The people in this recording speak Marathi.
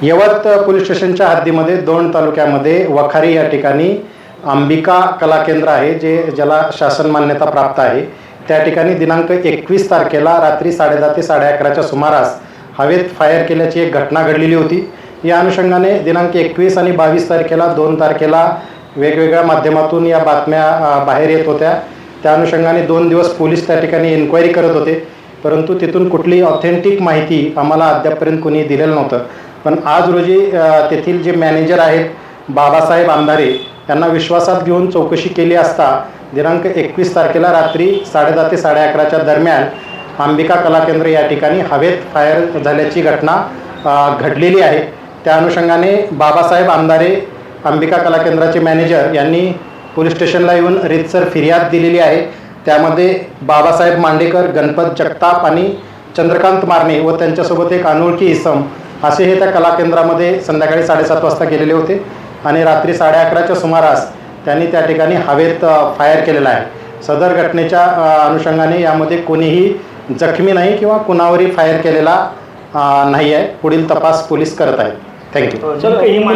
यवत पोलीस स्टेशनच्या हद्दीमध्ये दोन तालुक्यामध्ये वखारी या ठिकाणी अंबिका कला केंद्र आहे, जे ज्याला शासन मान्यता प्राप्त आहे. त्या ठिकाणी दिनांक 21 तारखेला रात्री 10:30 ते 11:30च्या सुमारास हवेत फायर केल्याची एक घटना घडलेली होती. या अनुषंगाने दिनांक 21 आणि 22 तारखेला 2 तारखेला वेगवेगळ्या माध्यमातून या बातम्या बाहेर येत होत्या. त्या अनुषंगाने 2 दिवस पोलीस त्या ठिकाणी एन्क्वायरी करत होते, परंतु तिथून कुठली ऑथेंटिक माहिती आम्हाला अद्यापपर्यंत कोणी दिलेलं नव्हतं. पण आज रोजी तेथील जे मॅनेजर आहेत बाबासाहेब अंधारे यांना विश्वासात घेऊन चौकशी केली असता दिनांक 21 तारखेला रात्री 10:30 ते 11:30च्या दरम्यान अंबिका कला केंद्र या ठिकाणी हवेत फायर झाल्याची घटना घडलेली आहे. त्या अनुषंगाने बाबासाहेब अंधारे अंबिका कला केंद्राचे मॅनेजर यांनी पोलीस स्टेशनला येऊन रीतसर फिर्याद दिलेली आहे. त्यामध्ये बाबासाहेब मांडेकर, गणपत जगताप आणि चंद्रकांत मारणे व त्यांच्यासोबत एक अनोळखी इसम असे हे त्या कला केंद्रामध्ये संध्याकाळी 7:30 वाजता गेलेले होते आणि रात्री 11:30च्या सुमारास त्यांनी त्या ठिकाणी हवेत फायर केलेला आहे. सदर घटनेच्या अनुषंगाने यामध्ये कोणीही जखमी नाही किंवा कुणावरही फायर केलेला नाही आहे. पुढील तपास पोलीस करत आहेत. थँक्यू.